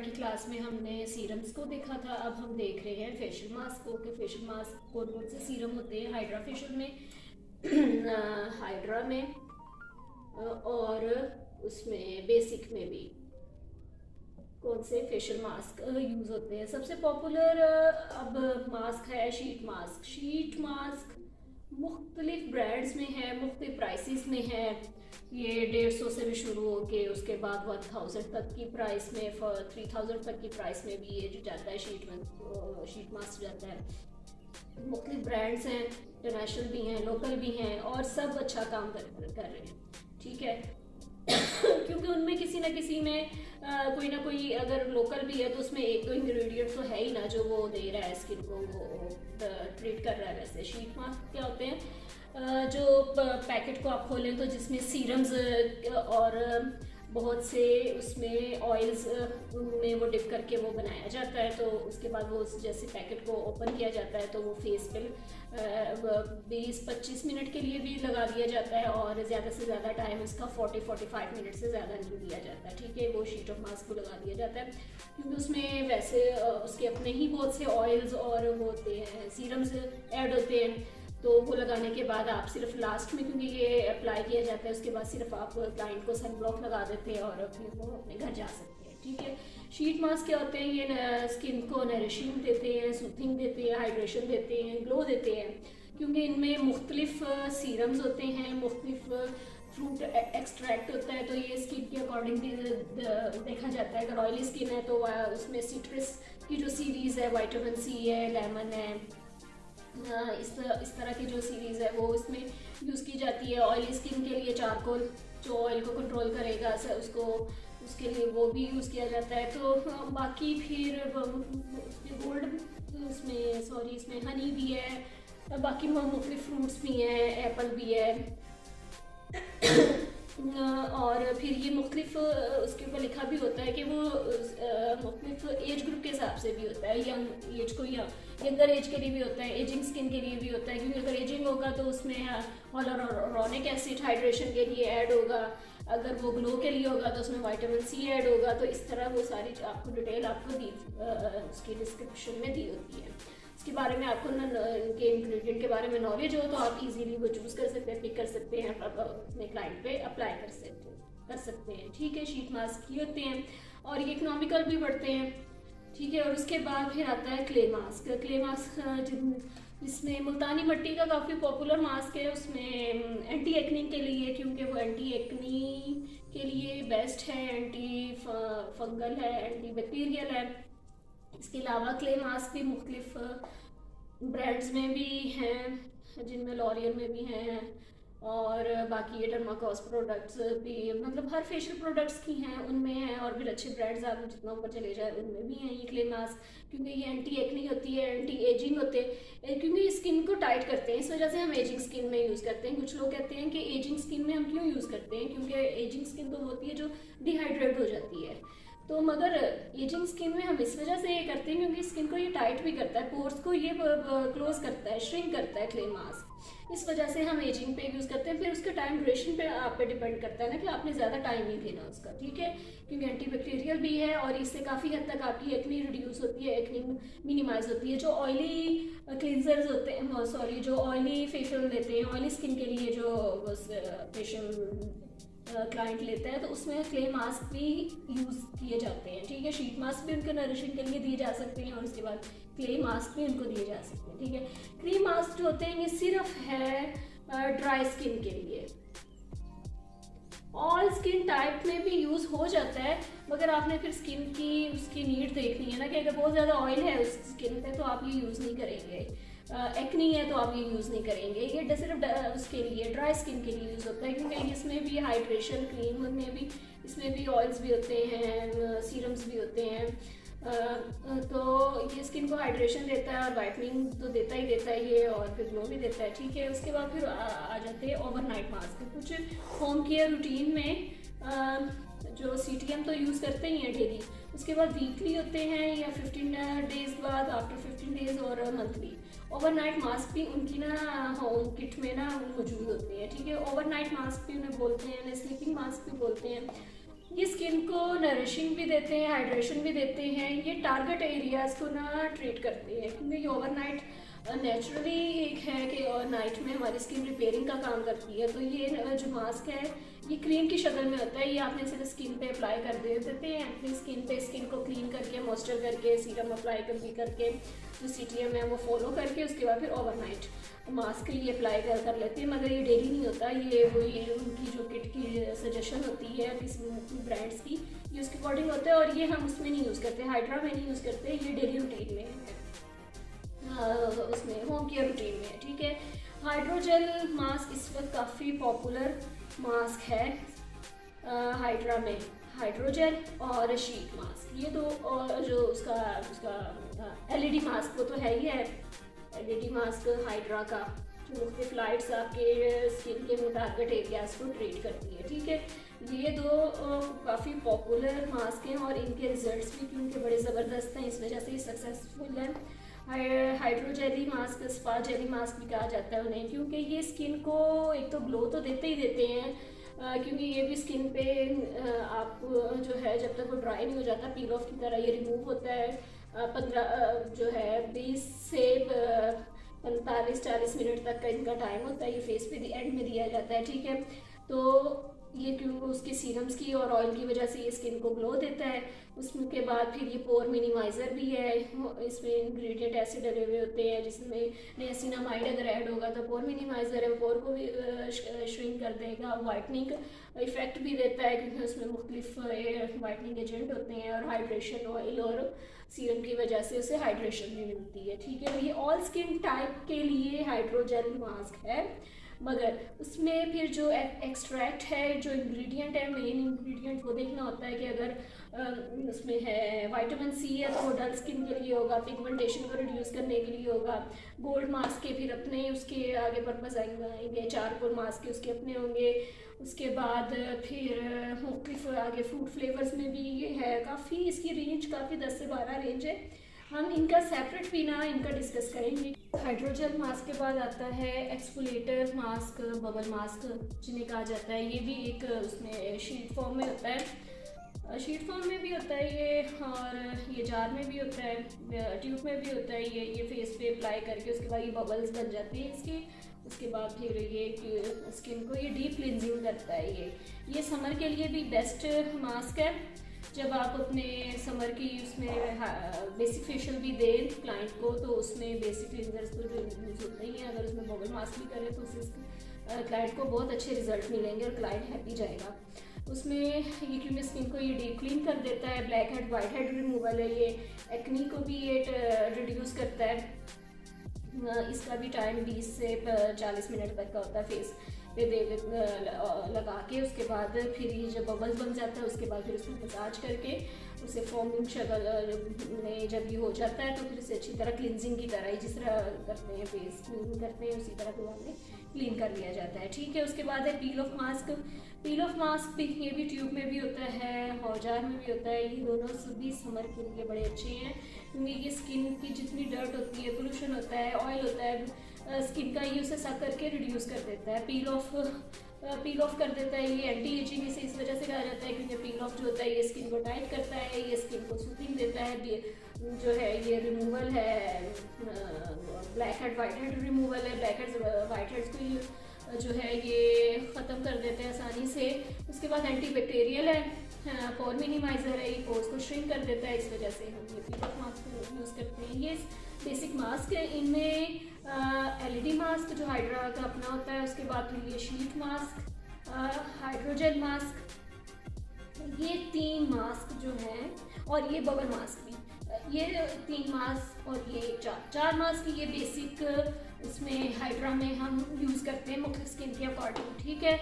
की क्लास में हमने सीरम्स को देखा था। अब हम देख रहे हैं फेशियल मास्क को कि फेशियल मास्क कौन कौन से सीरम होते हैं हाइड्रा फेशियल में हाइड्रा में और उसमें बेसिक में भी कौन से फेशियल मास्क यूज़ होते हैं। सबसे पॉपुलर अब मास्क है शीट मास्क। शीट मास्क मुख्तलिफ ब्रांड्स में है, मुख्तलिफ प्राइसेस में है। ये 150 से भी शुरू होके उसके बाद 1000 तक की प्राइस में, 3000 तक की प्राइस में भी ये जो जाता है शीट मास्क जाता है। मुख्तलिफ ब्रांड्स हैं, इंटरनेशनल भी हैं, लोकल भी हैं और सब अच्छा काम कर रहे हैं। ठीक है क्योंकि उनमें किसी ना किसी में कोई ना कोई अगर लोकल भी है तो उसमें एक दो इंग्रेडिएंट तो है ही ना जो वो दे रहा है स्किन को, वो ट्रीट कर रहा है। वैसे शीट मास्क क्या होते हैं, जो पैकेट को आप खोलें तो जिसमें सीरम्स और बहुत से उसमें ऑयल्स में वो डिप करके वो बनाया जाता है। तो उसके बाद वो जैसे पैकेट को ओपन किया जाता है तो वो फेस पे 20-25 मिनट के लिए भी लगा दिया जाता है और ज़्यादा से ज़्यादा टाइम उसका 40-45 मिनट से ज़्यादा नहीं दिया जाता है। ठीक है, वो शीट ऑफ मास्क को लगा दिया जाता है क्योंकि उसमें वैसे उसके अपने ही बहुत से ऑयल्स और वो होते हैं, सीरम्स ऐड होते हैं। तो वो लगाने के बाद आप सिर्फ लास्ट में, क्योंकि ये अप्लाई किया जाता है, उसके बाद सिर्फ आप क्लाइंट को सन ब्लॉक लगा देते हैं और फिर वो अपने घर जा सकते हैं। ठीक है, शीट मास्क क्या होते हैं, ये स्किन को नरिशिंग देते हैं, सूथिंग देते हैं, हाइड्रेशन देते हैं, ग्लो देते हैं। क्योंकि इनमें मुख्तलिफ सीरम्स होते हैं, मुख्तलिफ फ्रूट एक्सट्रैक्ट होता है। तो ये स्किन के अकॉर्डिंग देखा जाता है। अगर ऑयली स्किन है तो उसमें सिट्रस की जो सीरीज़ है, विटामिन सी है, लेमन है, इस तरह की जो सीरीज़ है वो इसमें यूज़ की जाती है। ऑयली स्किन के लिए चारकोल जो ऑयल को कंट्रोल करेगा उसको, उसके लिए वो भी यूज़ किया जाता है। तो बाकी फिर गोल्ड इसमें हनी भी है, बाकी मुख्तलिफ फ्रूट्स भी हैं, एप्पल भी है और फिर ये मुख्तलिफ उसके ऊपर लिखा भी होता है कि वो मुख्तलिफ एज ग्रुप के हिसाब से भी होता है। यंग एज को या यंगर एज के लिए भी होता है, एजिंग स्किन के लिए भी होता है। क्योंकि अगर एजिंग होगा तो उसमें हियालुरोनिक एसिड हाइड्रेशन के लिए ऐड होगा, अगर वो ग्लो के लिए होगा तो उसमें विटामिन सी ऐड होगा। तो इस तरह वो सारी आपको डिटेल आपको उसकी डिस्क्रिप्शन में दी होती है। इसके बारे में आपको इनके इंग्रेडिएंट के बारे में नॉलेज हो तो आप इजीली वो चूज़ कर सकते हैं, पिक कर सकते हैं, अपने क्लाइंट पे अप्लाई कर सकते हैं। ठीक है, शीट मास्क ये होते हैं और ये इकोनॉमिकल भी पड़ते हैं। ठीक है, और उसके बाद फिर आता है क्ले मास्क। क्ले मास्क जिसमें मुल्तानी मिट्टी का काफ़ी पॉपुलर मास्क है। उसमें एंटी एक्नी के लिए, क्योंकि वो एंटी एक्नी के लिए बेस्ट है, एंटी फंगल है, एंटी बैक्टीरियल है। इसके अलावा क्ले मास्क भी मुख्तलिफ ब्रांड्स में भी हैं, जिनमें लॉरियल में भी हैं और बाकी ये डर्माकोस प्रोडक्ट्स भी, मतलब हर फेशियल प्रोडक्ट्स की हैं उनमें हैं। और फिर अच्छे ब्रांड्स आप जितना ऊपर चले जाए उनमें भी हैं ये क्ले मास्क। क्योंकि ये एंटी एक्नी होती है, एंटी एजिंग होते हैं, क्योंकि स्किन को टाइट करते हैं। इस वजह से हम एजिंग स्किन में यूज़ करते हैं। कुछ लोग कहते हैं कि एजिंग स्किन में हम क्यों यूज़ करते हैं, क्योंकि एजिंग स्किन तो होती है जो डिहाइड्रेट हो जाती है। तो मगर एजिंग स्किन में हम इस वजह से ये करते हैं क्योंकि स्किन को ये टाइट भी करता है, पोर्स को ये क्लोज करता है, श्रिंक करता है क्ले मास्क। इस वजह से हम एजिंग पे यूज़ करते हैं। फिर उसका टाइम ड्यूरेशन पे आप पे डिपेंड करता है ना कि आपने ज़्यादा टाइम नहीं देना उसका। ठीक है, क्योंकि एंटीबैक्टीरियल भी है और इससे काफ़ी हद तक आपकी एक्नी रिड्यूस होती है, एक्नी मिनिमाइज होती है। जो ऑयली क्लिनजर्स होते हैं, जो ऑयली फेशियल लेते हैं, ऑयली स्किन के लिए जो फेशियल क्लाइंट लेता है तो उसमें क्ले मास्क भी यूज़ किए जाते हैं। ठीक है, शीट मास्क भी उनके नरिशिंग के लिए दिए जा सकते हैं और उसके बाद क्ले मास्क भी उनको दिए जा सकते हैं। ठीक है, क्रीम मास्क जो होते हैं ये सिर्फ है ड्राई स्किन के लिए। ऑल स्किन टाइप में भी यूज़ हो जाता है, मगर आपने फिर स्किन की उसकी नीड देखनी है ना कि अगर बहुत ज़्यादा ऑयल है उस स्किन पे तो आप ये यूज़ नहीं करेंगे। एक्नी है तो आप ये यूज़ नहीं करेंगे। ये सिर्फ उसके लिए ड्राई स्किन के लिए यूज़ होता है क्योंकि इसमें भी हाइड्रेशन, क्रीम में भी इसमें भी ऑयल्स भी होते हैं, सीरम्स भी होते हैं। तो ये स्किन को हाइड्रेशन देता है और वाइटनिंग तो देता ही देता है ये, और फिर ग्लो भी देता है। ठीक है, उसके बाद फिर आ जाते हैं ओवरनाइट मास्क। कुछ होम केयर रूटीन में जो CTM तो यूज़ करते ही हैं डेली, उसके बाद वीकली होते हैं या 15 डेज बाद, आफ्टर 15 डेज और मंथली। ओवरनाइट मास्क भी उनकी ना होम किट में ना मौजूद होते हैं। ठीक है, ओवरनाइट मास्क भी उन्हें बोलते हैं, स्लीपिंग मास्क भी बोलते हैं। ये स्किन को नरिशिंग भी देते हैं, हाइड्रेशन भी देते हैं। ये टारगेट एरियाज़ को ना ट्रीट करते हैं, क्योंकि ये ओवरनाइट नेचुरली एक है कि नाइट में हमारी स्किन रिपेयरिंग का काम करती है। तो ये जो मास्क है ये क्रीम की शक्ल में होता है। ये आपने सिर्फ स्किन पे अप्लाई कर देते हैं अपनी स्किन पे, स्किन को क्लीन करके मॉइस्चर करके सीरम अप्लाई करके जो CTM है वो फॉलो करके उसके बाद फिर ओवरनाइट मास्क के लिए अप्लाई कर लेते हैं। मगर ये डेली नहीं होता, ये वही उनकी जो किट की सजेशन होती है किसी ब्रांड्स की, ये उसके अकॉर्डिंग होता है। और ये हम उसमें नहीं यूज़ करते, हाइड्रा में नहीं यूज़ करते, ये डेली रूटीन में है, उसमें होम केयर रूटीन में है। ठीक है, हाइड्रोजेल मास्क इस वक्त काफ़ी पॉपुलर मास्क है हाइड्रा में, हाइड्रोजेल और शीट मास्क, ये दो। और जो उसका LED मास्क वो तो है ही है, LED मास्क हाइड्रा का जो मुख्तलिफ लाइट्स आपके स्किन के टारगेट एरियाज को ट्रीट करती है। ठीक है, ये दो काफ़ी पॉपुलर मास्क हैं और इनके रिजल्ट्स भी क्योंकि बड़े ज़बरदस्त हैं, इस वजह से ये सक्सेसफुल है। हाइड्रोजेली मास्क, स्पा जेली मास्क भी कहा जाता है उन्हें, क्योंकि ये स्किन को एक तो ग्लो तो देते ही देते हैं, क्योंकि ये भी स्किन पे आप जो है जब तक वो ड्राई नहीं हो जाता पील ऑफ की तरह ये रिमूव होता है। 15 जो है 20 से 45-40 मिनट तक का इनका टाइम होता है, ये फेस पे एंड में दिया जाता है। ठीक है, तो ये क्यों उसके सीरम्स की और ऑयल की वजह से ये स्किन को ग्लो देता है। उसके बाद फिर ये पोर मिनिमाइज़र भी है, इसमें इंग्रेडिएंट ऐसे डले हुए होते हैं जिसमें नियासिनामाइड अगर ऐड होगा तो पोर मिनिमाइज़र है, पोर को भी श्रिंक कर देगा, वाइटनिंग इफेक्ट भी देता है क्योंकि उसमें मुख्तलिफ वाइटनिंग एजेंट होते हैं, और हाइड्रेशन ऑयल और सीरम की वजह से उसे हाइड्रेशन भी मिलती है। ठीक है, ये ऑल स्किन टाइप के लिए हाइड्रोजेल मास्क है, मगर उसमें फिर जो एक्सट्रैक्ट है, जो इंग्रेडिएंट है, मेन इंग्रेडिएंट वो देखना होता है कि अगर उसमें है विटामिन C है तो वो डल स्किन के लिए होगा, पिगमेंटेशन को रिड्यूस करने के लिए होगा। गोल्ड मास्क के फिर अपने उसके आगे पर्पस आएंगे, चारकोल मास्क के उसके अपने होंगे। उसके बाद फिर मुख्तलिफ आगे फ्रूट फ्लेवर्स में भी ये है, काफ़ी इसकी रेंज काफ़ी 10 से 12 रेंज है। हम इनका सेपरेट भी ना इनका डिस्कस करेंगे। हाइड्रोजेल मास्क के बाद आता है एक्सफोलिएटर मास्क, बबल मास्क जिन्हें कहा जाता है। ये भी एक उसमें शीट फॉर्म में होता है, शीट फॉर्म में भी होता है ये, और ये जार में भी होता है, ट्यूब में भी होता है। ये फेस पे अप्लाई करके उसके बाद ये बबल्स बन जाती हैं इसकी। उसके बाद फिर ये स्किन को ये डीप क्लिनजिंग करता है। ये समर के लिए भी बेस्ट मास्क है। जब आप अपने समर की उसमें बेसिक फेशियल भी दें क्लाइंट को तो उसमें बेसिक क्लींजर्स तो यूज़ होते ही हैं, अगर उसमें बबल मास्क भी करें तो उससे क्लाइंट को बहुत अच्छे रिजल्ट मिलेंगे और क्लाइंट हैप्पी जाएगा। उसमें ये क्योंकि स्किन को ये डीप क्लीन कर देता है, black head white head removal है, ये एक्नी को भी ये रिड्यूस करता है। इसका भी टाइम 20 से 40 मिनट तक का होता है फेस पे लगा के। उसके बाद फिर ये जब बबल्स बन जाता है उसके बाद फिर उसको मसाज करके उसे फॉर्मिंग शक्ल में जब ये हो जाता है तो फिर उसे अच्छी तरह क्लिनजिंग की तरह ही जिस तरह करते हैं फेस क्लीन करते हैं उसी तरह दुआ में क्लीन कर लिया जाता है। ठीक है, उसके बाद है पील of mask. Peel of mask भी ये भी ट्यूब में भी होता है और जार में भी होता है। ये दोनों सभी समर के लिए बड़े अच्छे हैं क्योंकि ये स्किन की जितनी डर्ट होती है, पोल्यूशन होता है, ऑयल होता है स्किन का, ये उसे सक करके रिड्यूस कर देता है, पील ऑफ कर देता है। ये एंटी एजिंग इसे इस वजह से कहा जाता है क्योंकि पील ऑफ जो होता है ये स्किन को टाइट करता है, ये स्किन को सूथिंग देता है। जो है ये रिमूवल है, black head white head removal है। ब्लैक हेड्स वाइट हेड्स को ये जो है ये ख़त्म कर देते हैं आसानी से। उसके बाद एंटी बैक्टीरियल है, पोर मिनिमाइज़र है, ये पोर्स को श्रिंक कर देता है, इस वजह से हम ये पील ऑफ मास्क यूज़ करते हैं। ये बेसिक मास्क है। इनमें LED मास्क जो हाइड्रा का अपना होता है, उसके बाद फिर ये शीट मास्क, हाइड्रोजेल मास्क, ये 3 मास्क जो हैं, और ये बबल मास्क भी, ये 3 मास्क और ये 4 मास्क ये बेसिक उसमें हाइड्रा में हम यूज़ करते हैं मुख्तलिफ स्किन के अकॉर्डिंग। ठीक है,